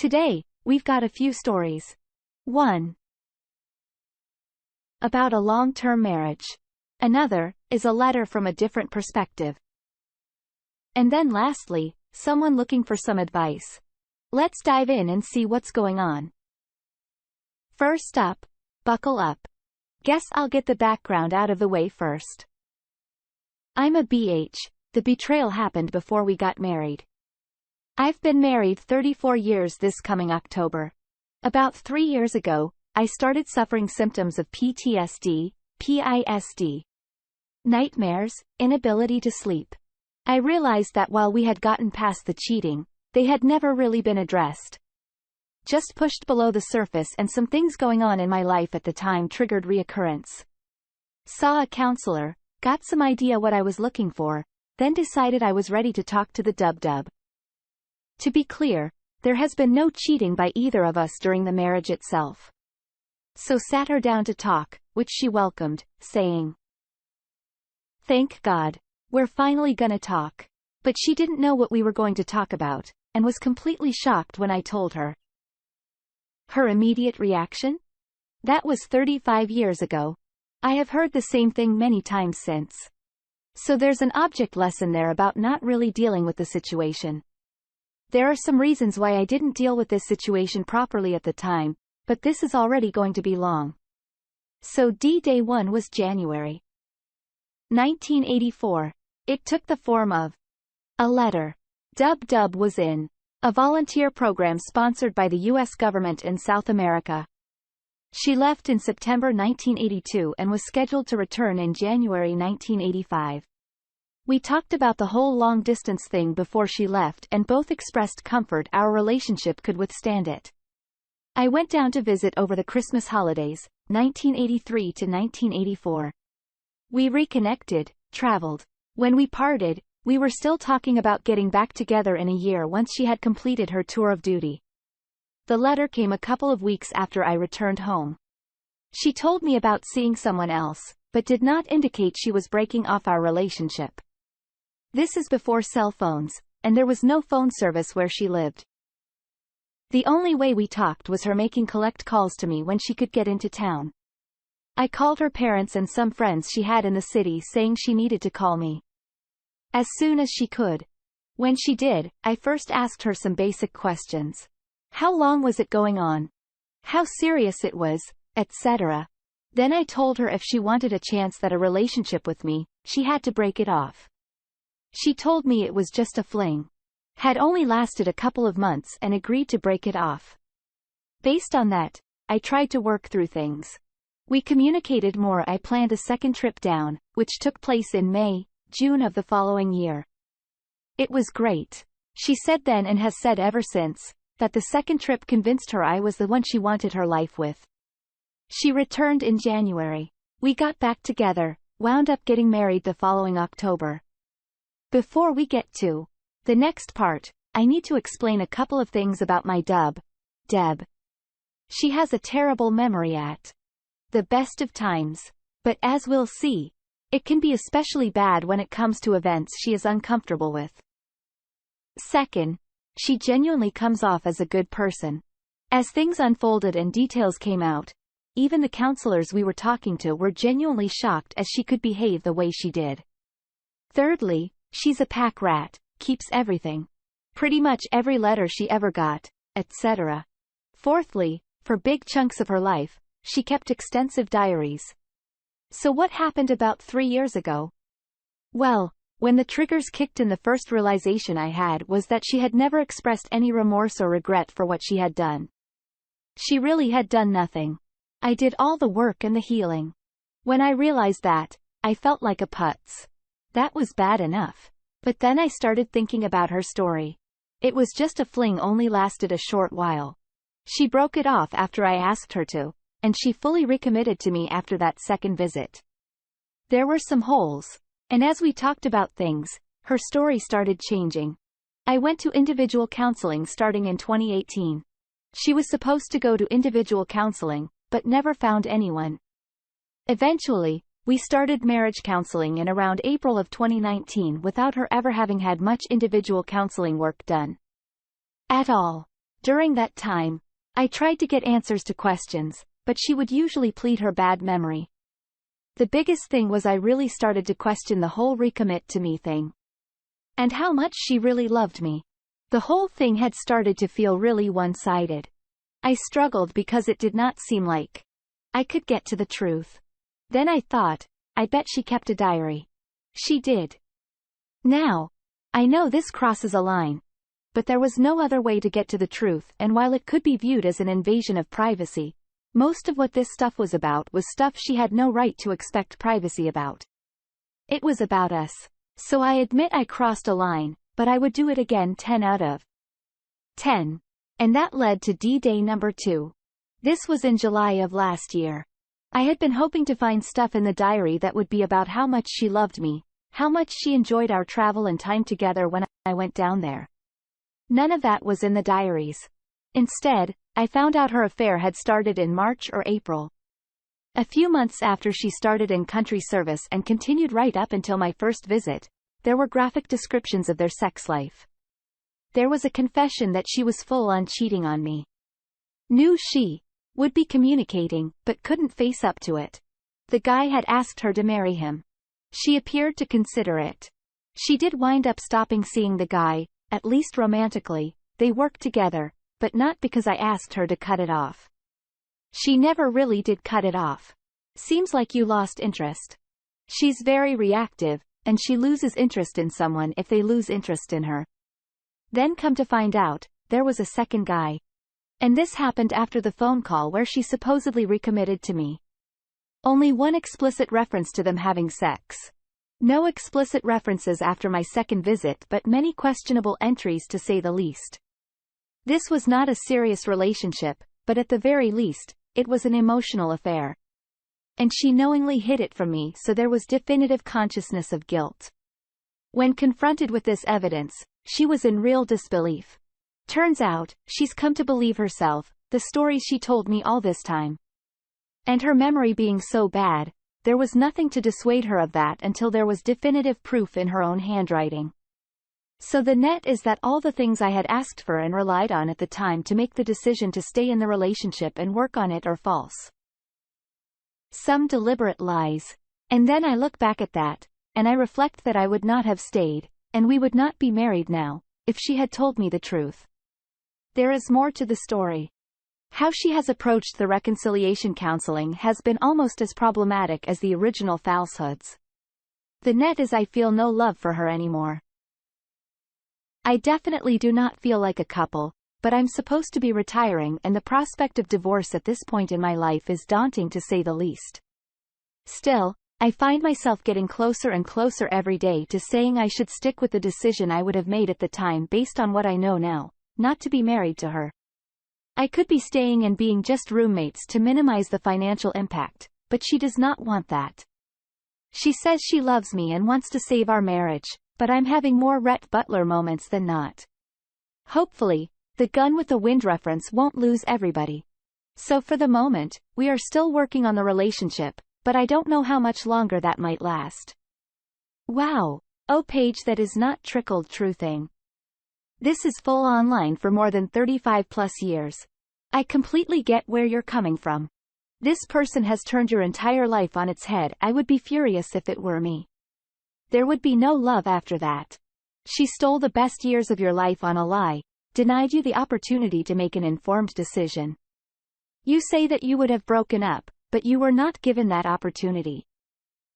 Today, we've got a few stories. 1. About a long-term marriage. Another is a letter from a different perspective. And then lastly, someone looking for some advice. Let's dive in and see what's going on. First up, buckle up. Guess I'll get the background out of the way first. I'm a BH. The betrayal happened before we got married. I've been married 34 years this coming October. About 3 years ago, I started suffering symptoms of PTSD, PISD. Nightmares, inability to sleep. I realized that while we had gotten past the cheating, they had never really been addressed. Just pushed below the surface, and some things going on in my life at the time triggered reoccurrence. Saw a counselor, got some idea what I was looking for, then decided I was ready to talk to the dub-dub. To be clear, there has been no cheating by either of us during the marriage itself. So sat her down to talk, which she welcomed, saying, "Thank God. We're finally gonna talk." But she didn't know what we were going to talk about, and was completely shocked when I told her. Her immediate reaction? That was 35 years ago. I have heard the same thing many times since. So there's an object lesson there about not really dealing with the situation. There are some reasons why I didn't deal with this situation properly at the time, but this is already going to be long. So D-Day 1 was January 1984. It took the form of a letter. Dub-Dub was in a volunteer program sponsored by the U.S. government in South America. She left in September 1982 and was scheduled to return in January 1985. We talked about the whole long-distance thing before she left and both expressed comfort our relationship could withstand it. I went down to visit over the Christmas holidays, 1983 to 1984. We reconnected, traveled. When we parted, we were still talking about getting back together in a year once she had completed her tour of duty. The letter came a couple of weeks after I returned home. She told me about seeing someone else, but did not indicate she was breaking off our relationship. This is before cell phones, and there was no phone service where she lived. The only way we talked was her making collect calls to me when she could get into town. I called her parents and some friends she had in the city saying she needed to call me as soon as she could. When she did, I first asked her some basic questions. How long was it going on? How serious it was, etc. Then I told her if she wanted a chance at a relationship with me, she had to break it off. She told me it was just a fling. Had only lasted a couple of months and agreed to break it off. Based on that, I tried to work through things. We communicated more. I planned a second trip down, which took place in May, June of the following year. It was great. She said then and has said ever since, that the second trip convinced her I was the one she wanted her life with. She returned in January. We got back together, wound up getting married the following October. Before we get to the next part, I need to explain a couple of things about my Deb. She has a terrible memory at the best of times, but as we'll see, it can be especially bad when it comes to events she is uncomfortable with. Second, she genuinely comes off as a good person. As things unfolded and details came out, even the counselors we were talking to were genuinely shocked as she could behave the way she did. Thirdly, she's a pack rat, keeps everything. Pretty much every letter she ever got, etc. Fourthly, for big chunks of her life, she kept extensive diaries. So what happened about 3 years ago? Well, when the triggers kicked in, the first realization I had was that she had never expressed any remorse or regret for what she had done. She really had done nothing. I did all the work and the healing. When I realized that, I felt like a putz. That was bad enough. But then I started thinking about her story. It was just a fling, only lasted a short while. She broke it off after I asked her to, and she fully recommitted to me after that second visit. There were some holes, and as we talked about things, her story started changing. I went to individual counseling starting in 2018. She was supposed to go to individual counseling, but never found anyone. Eventually, we started marriage counseling in around April of 2019 without her ever having had much individual counseling work done at all. During that time, I tried to get answers to questions, but she would usually plead her bad memory. The biggest thing was I really started to question the whole recommit to me thing. And how much she really loved me. The whole thing had started to feel really one-sided. I struggled because it did not seem like I could get to the truth. Then I thought, I bet she kept a diary. She did. Now, I know this crosses a line. But there was no other way to get to the truth, and while it could be viewed as an invasion of privacy, most of what this stuff was about was stuff she had no right to expect privacy about. It was about us. So I admit I crossed a line, but I would do it again 10 out of 10. And that led to D-Day number 2. This was in July of last year. I had been hoping to find stuff in the diary that would be about how much she loved me, how much she enjoyed our travel and time together when I went down there. None of that was in the diaries. Instead, I found out her affair had started in March or April. A few months after she started in country service and continued right up until my first visit, there were graphic descriptions of their sex life. There was a confession that she was full on cheating on me. Knew she would be communicating, but couldn't face up to it. The guy had asked her to marry him. She appeared to consider it. She did wind up stopping seeing the guy, at least romantically. They worked together, but not because I asked her to cut it off. She never really did cut it off. Seems like you lost interest. She's very reactive, and she loses interest in someone if they lose interest in her. Then come to find out, there was a second guy. And this happened after the phone call where she supposedly recommitted to me. Only one explicit reference to them having sex. No explicit references after my second visit, but many questionable entries to say the least. This was not a serious relationship, but at the very least, it was an emotional affair. And she knowingly hid it from me, so there was definitive consciousness of guilt. When confronted with this evidence, she was in real disbelief. Turns out, she's come to believe herself, the stories she told me all this time. And her memory being so bad, there was nothing to dissuade her of that until there was definitive proof in her own handwriting. So the net is that all the things I had asked for and relied on at the time to make the decision to stay in the relationship and work on it are false. Some deliberate lies. And then I look back at that, and I reflect that I would not have stayed, and we would not be married now, if she had told me the truth. There is more to the story. How she has approached the reconciliation counseling has been almost as problematic as the original falsehoods. The net is I feel no love for her anymore. I definitely do not feel like a couple, but I'm supposed to be retiring and the prospect of divorce at this point in my life is daunting to say the least. Still, I find myself getting closer and closer every day to saying I should stick with the decision I would have made at the time based on what I know now, not to be married to her. I could be staying and being just roommates to minimize the financial impact, but she does not want that. She says she loves me and wants to save our marriage, but I'm having more Rhett Butler moments than not. Hopefully, the gun with the wind reference won't lose everybody. So for the moment, we are still working on the relationship, but I don't know how much longer that might last. Wow. Oh, page that is not trickled true thing. This is full online for more than 35 plus years. I completely get where you're coming from. This person has turned your entire life on its head. I would be furious if it were me. There would be no love after that. She stole the best years of your life on a lie, denied you the opportunity to make an informed decision. You say that you would have broken up, but you were not given that opportunity.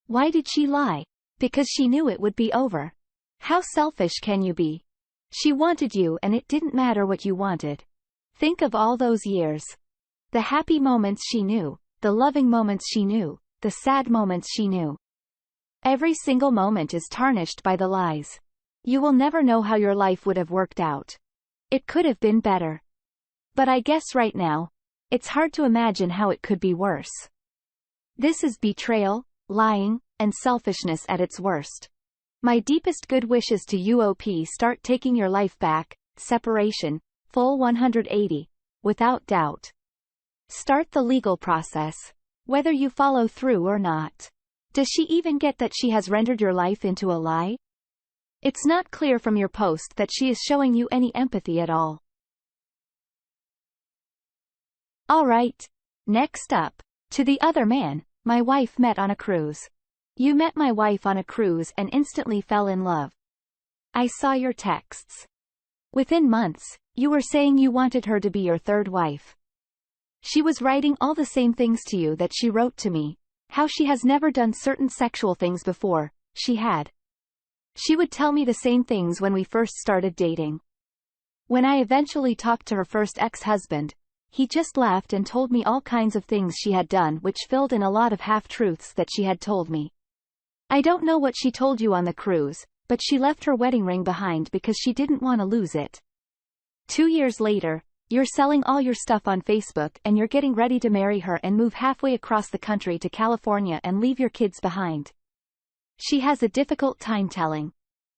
Why did she lie? Because she knew it would be over. How selfish can you be? She wanted you and it didn't matter what you wanted. Think of all those years. The happy moments she knew, the loving moments she knew, the sad moments she knew. Every single moment is tarnished by the lies. You will never know how your life would have worked out. It could have been better. But I guess right now, it's hard to imagine how it could be worse. This is betrayal, lying, and selfishness at its worst. My deepest good wishes to UOP. Start taking your life back. Separation, full 180, without doubt. Start the legal process. Whether you follow through or not. Does she even get that she has rendered your life into a lie? It's not clear from your post that she is showing you any empathy at all. All right. Next up. To the other man, my wife met on a cruise. You met my wife on a cruise and instantly fell in love. I saw your texts. Within months, you were saying you wanted her to be your third wife. She was writing all the same things to you that she wrote to me, how she has never done certain sexual things before, she had. She would tell me the same things when we first started dating. When I eventually talked to her first ex-husband, he just laughed and told me all kinds of things she had done which filled in a lot of half-truths that she had told me. I don't know what she told you on the cruise, but she left her wedding ring behind because she didn't want to lose it. 2 years later, you're selling all your stuff on Facebook and you're getting ready to marry her and move halfway across the country to California and leave your kids behind. She has a difficult time telling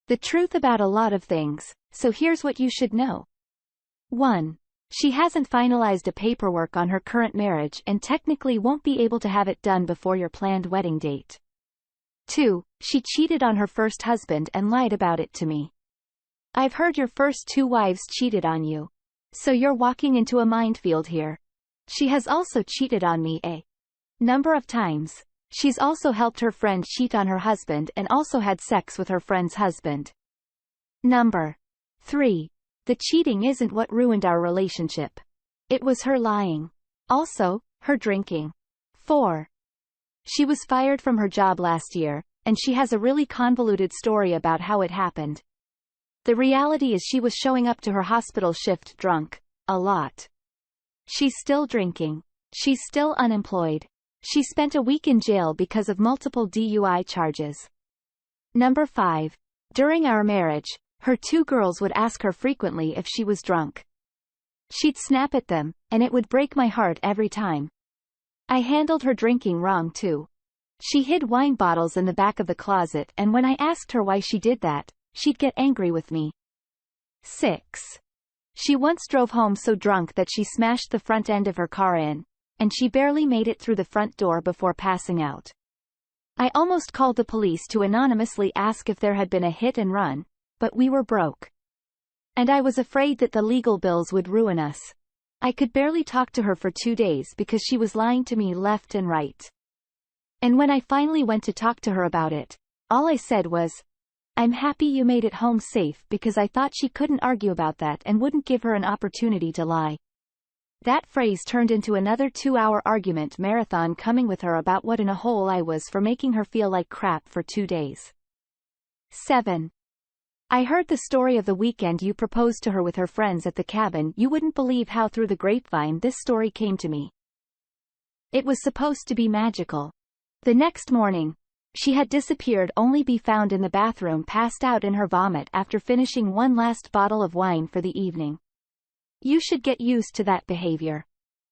the truth about a lot of things, so here's what you should know. 1. She hasn't finalized the paperwork on her current marriage and technically won't be able to have it done before your planned wedding date. 2. She cheated on her first husband and lied about it to me. I've heard your first 2 wives cheated on you. So you're walking into a minefield here. She has also cheated on me a number of times. She's also helped her friend cheat on her husband and also had sex with her friend's husband. Number 3. The cheating isn't what ruined our relationship. It was her lying. Also, her drinking. 4. She was fired from her job last year, and she has a really convoluted story about how it happened. The reality is she was showing up to her hospital shift drunk. A lot. She's still drinking. She's still unemployed. She spent a week in jail because of multiple DUI charges. Number 5. During our marriage, her 2 girls would ask her frequently if she was drunk. She'd snap at them, and it would break my heart every time. I handled her drinking wrong too. She hid wine bottles in the back of the closet, and when I asked her why she did that, she'd get angry with me. 6. She once drove home so drunk that she smashed the front end of her car in, and she barely made it through the front door before passing out. I almost called the police to anonymously ask if there had been a hit and run, but we were broke. And I was afraid that the legal bills would ruin us. I could barely talk to her for 2 days because she was lying to me left and right. And when I finally went to talk to her about it, all I said was, I'm happy you made it home safe, because I thought she couldn't argue about that and wouldn't give her an opportunity to lie. That phrase turned into another 2-hour argument marathon coming with her about what in a hole I was for making her feel like crap for 2 days. 7. I heard the story of the weekend you proposed to her with her friends at the cabin. You wouldn't believe how through the grapevine this story came to me. It was supposed to be magical. The next morning, she had disappeared, only be found in the bathroom passed out in her vomit after finishing one last bottle of wine for the evening. You should get used to that behavior.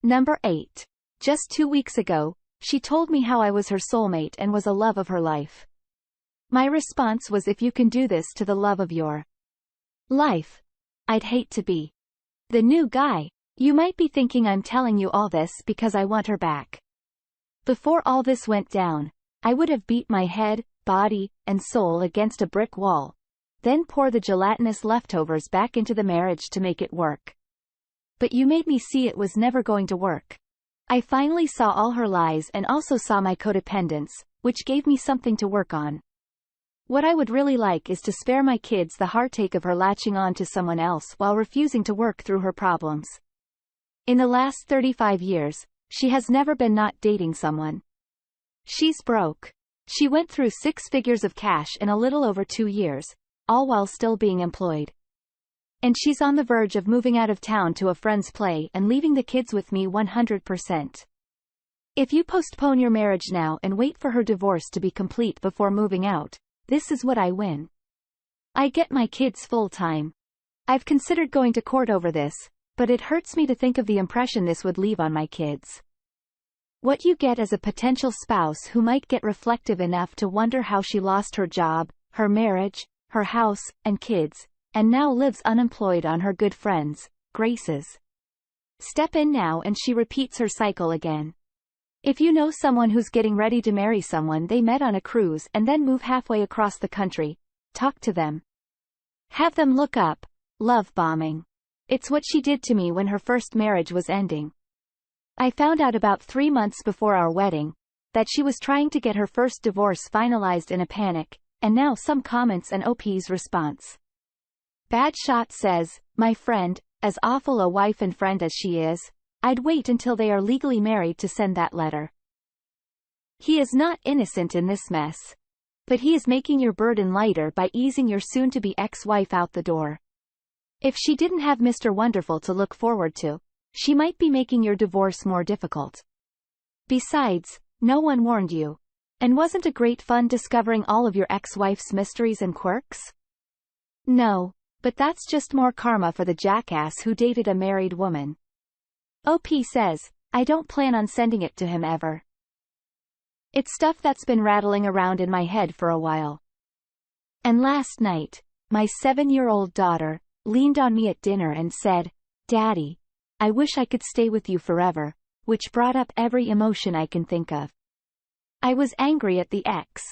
Number 8. Just 2 weeks ago, she told me how I was her soulmate and was a love of her life. My response was, if you can do this to the love of your life, I'd hate to be the new guy. You might be thinking I'm telling you all this because I want her back. Before all this went down, I would have beat my head, body, and soul against a brick wall, then pour the gelatinous leftovers back into the marriage to make it work. But you made me see it was never going to work. I finally saw all her lies and also saw my codependence, which gave me something to work on. What I would really like is to spare my kids the heartache of her latching on to someone else while refusing to work through her problems. In the last 35 years, she has never been not dating someone. She's broke. She went through 6 figures of cash in a little over 2 years, all while still being employed. And she's on the verge of moving out of town to a friend's play and leaving the kids with me 100%. If you postpone your marriage now and wait for her divorce to be complete before moving out, this is what I win. I get my kids full time. I've considered going to court over this, but it hurts me to think of the impression this would leave on my kids. What you get as a potential spouse who might get reflective enough to wonder how she lost her job, her marriage, her house, and kids, and now lives unemployed on her good friends' graces. Step in now and she repeats her cycle again. If you know someone who's getting ready to marry someone they met on a cruise and then move halfway across the country, talk to them. Have them look up love bombing. It's what she did to me when her first marriage was ending. I found out about 3 months before our wedding that she was trying to get her first divorce finalized in a panic, and now some comments and OP's response. Bad Shot says, my friend, as awful a wife and friend as she is, I'd wait until they are legally married to send that letter. He is not innocent in this mess. But he is making your burden lighter by easing your soon-to-be ex-wife out the door. If she didn't have Mr. Wonderful to look forward to, she might be making your divorce more difficult. Besides, no one warned you. And wasn't it great fun discovering all of your ex-wife's mysteries and quirks? No, but that's just more karma for the jackass who dated a married woman. OP says, I don't plan on sending it to him ever. It's stuff that's been rattling around in my head for a while. And last night, my 7-year-old daughter leaned on me at dinner and said, Daddy, I wish I could stay with you forever, which brought up every emotion I can think of. I was angry at the ex.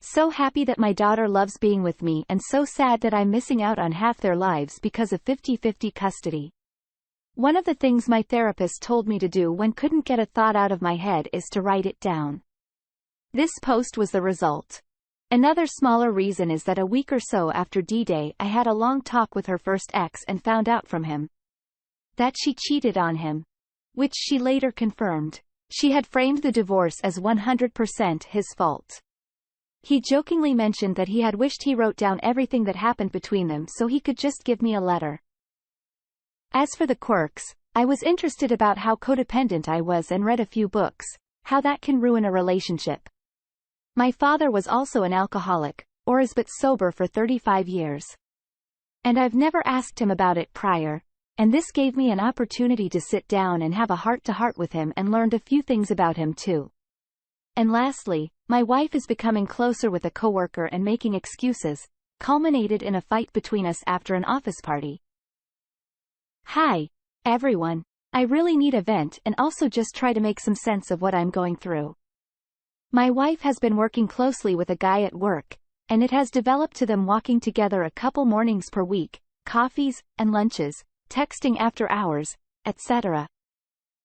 So happy that my daughter loves being with me and so sad that I'm missing out on half their lives because of 50-50 custody. One of the things my therapist told me to do when couldn't get a thought out of my head is to write it down. This post was the result. Another smaller reason is that a week or so after D-Day I had a long talk with her first ex and found out from him that she cheated on him, which she later confirmed. She had framed the divorce as 100% his fault. He jokingly mentioned that he had wished he wrote down everything that happened between them so he could just give me a letter. As for the quirks, I was interested about how codependent I was and read a few books, how that can ruin a relationship. My father was also an alcoholic, or is but sober for 35 years. And I've never asked him about it prior, and this gave me an opportunity to sit down and have a heart-to-heart with him and learned a few things about him too. And lastly, my wife is becoming closer with a coworker and making excuses, culminated in a fight between us after an office party. Hi, everyone. I really need a vent and also just try to make some sense of what I'm going through. My wife has been working closely with a guy at work, and it has developed to them walking together a couple mornings per week, coffees and lunches, texting after hours, etc.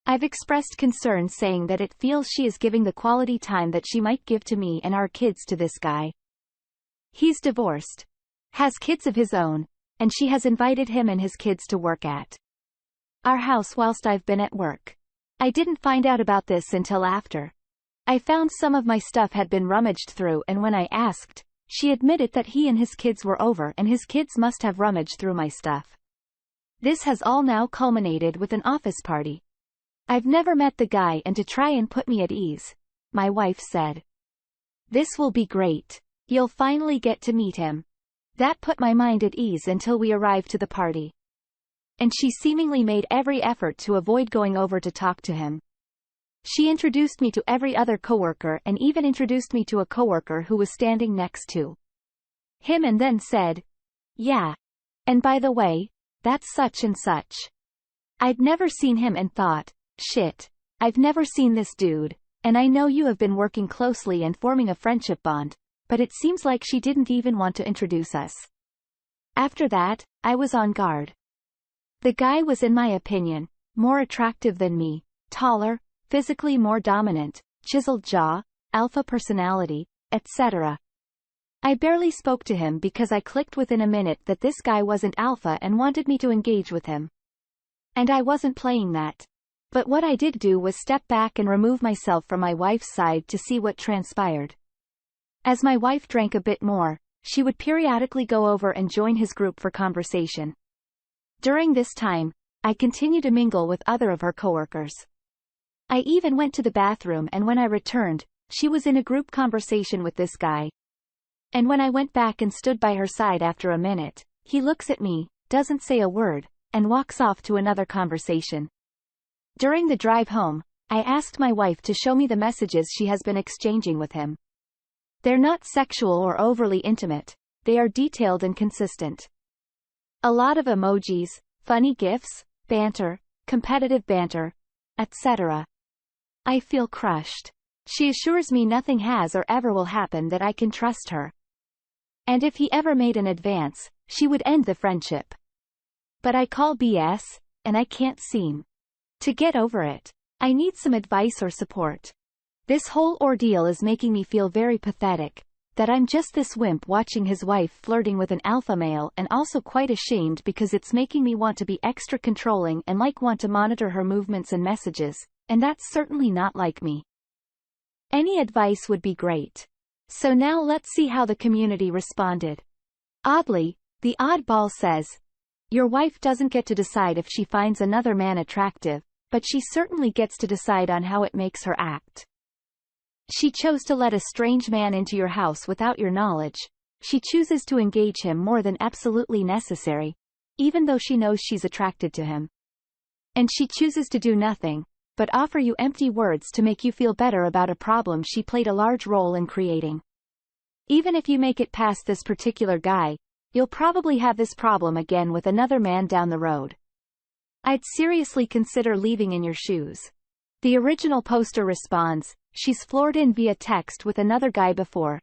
I've expressed concern saying that it feels she is giving the quality time that she might give to me and our kids to this guy. He's divorced, has kids of his own, and she has invited him and his kids to work at our house whilst I've been at work. I didn't find out about this until after I found some of my stuff had been rummaged through, and when I asked, she admitted that he and his kids were over and his kids must have rummaged through my stuff. This has all now culminated with an office party. I've never met the guy, and to try and put me at ease, my wife said, this will be great. You'll finally get to meet him. That put my mind at ease until we arrived to the party. And she seemingly made every effort to avoid going over to talk to him. She introduced me to every other coworker and even introduced me to a coworker who was standing next to him and then said, yeah. And by the way, that's such and such. I'd never seen him and thought, shit, I've never seen this dude, and I know you have been working closely and forming a friendship bond, but it seems like she didn't even want to introduce us. After that, I was on guard. The guy was, in my opinion, more attractive than me, taller, physically more dominant, chiseled jaw, alpha personality, etc. I barely spoke to him because I clicked within a minute that this guy wasn't alpha and wanted me to engage with him. And I wasn't playing that. But what I did do was step back and remove myself from my wife's side to see what transpired. As my wife drank a bit more, she would periodically go over and join his group for conversation. During this time, I continued to mingle with other of her coworkers. I even went to the bathroom, and when I returned, she was in a group conversation with this guy. And when I went back and stood by her side after a minute, he looks at me, doesn't say a word, and walks off to another conversation. During the drive home, I asked my wife to show me the messages she has been exchanging with him. They're not sexual or overly intimate, they are detailed and consistent. A lot of emojis, funny gifs, banter, competitive banter, etc. I feel crushed. She assures me nothing has or ever will happen, that I can trust her. And if he ever made an advance, she would end the friendship. But I call BS, and I can't seem to get over it. I need some advice or support. This whole ordeal is making me feel very pathetic, that I'm just this wimp watching his wife flirting with an alpha male, and also quite ashamed because it's making me want to be extra controlling and want to monitor her movements and messages, and that's certainly not like me. Any advice would be great. So now let's see how the community responded. Oddly, the oddball says, your wife doesn't get to decide if she finds another man attractive, but she certainly gets to decide on how it makes her act. She chose to let a strange man into your house without your knowledge. She chooses to engage him more than absolutely necessary, even though she knows she's attracted to him. And she chooses to do nothing but offer you empty words to make you feel better about a problem she played a large role in creating. Even if you make it past this particular guy, you'll probably have this problem again with another man down the road. I'd seriously consider leaving in your shoes. The original poster responds, she's floored in via text with another guy before.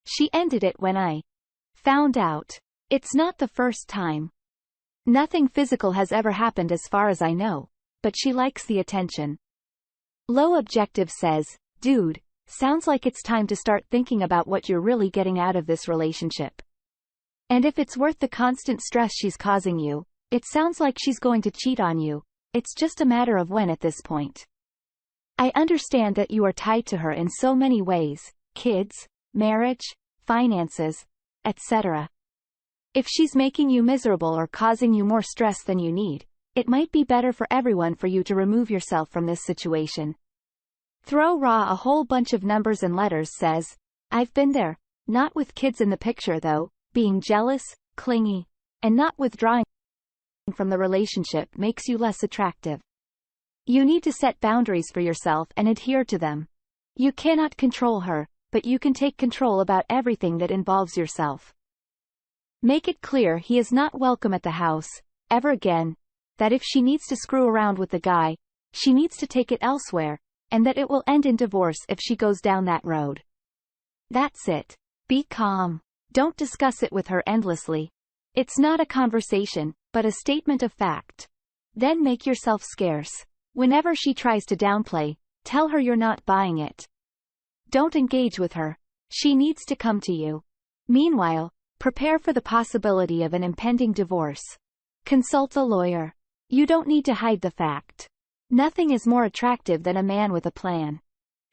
She ended it when I found out. It's not the first time. Nothing physical has ever happened as far as I know, but she likes the attention. Low Objective says, dude, sounds like it's time to start thinking about what you're really getting out of this relationship. And if it's worth the constant stress she's causing you, it sounds like she's going to cheat on you. It's just a matter of when at this point. I understand that you are tied to her in so many ways, kids, marriage, finances, etc. If she's making you miserable or causing you more stress than you need, it might be better for everyone for you to remove yourself from this situation. Throw Raw a whole bunch of numbers and letters says, I've been there, not with kids in the picture though, being jealous, clingy, and not withdrawing from the relationship makes you less attractive. You need to set boundaries for yourself and adhere to them. You cannot control her, but you can take control about everything that involves yourself. Make it clear he is not welcome at the house, ever again, that if she needs to screw around with the guy, she needs to take it elsewhere, and that it will end in divorce if she goes down that road. That's it. Be calm. Don't discuss it with her endlessly. It's not a conversation, but a statement of fact. Then make yourself scarce. Whenever she tries to downplay, tell her you're not buying it. Don't engage with her. She needs to come to you. Meanwhile, prepare for the possibility of an impending divorce. Consult a lawyer. You don't need to hide the fact. Nothing is more attractive than a man with a plan.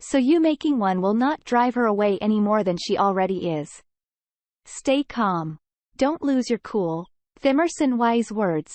So you making one will not drive her away any more than she already is. Stay calm. Don't lose your cool. Thimerson wise words.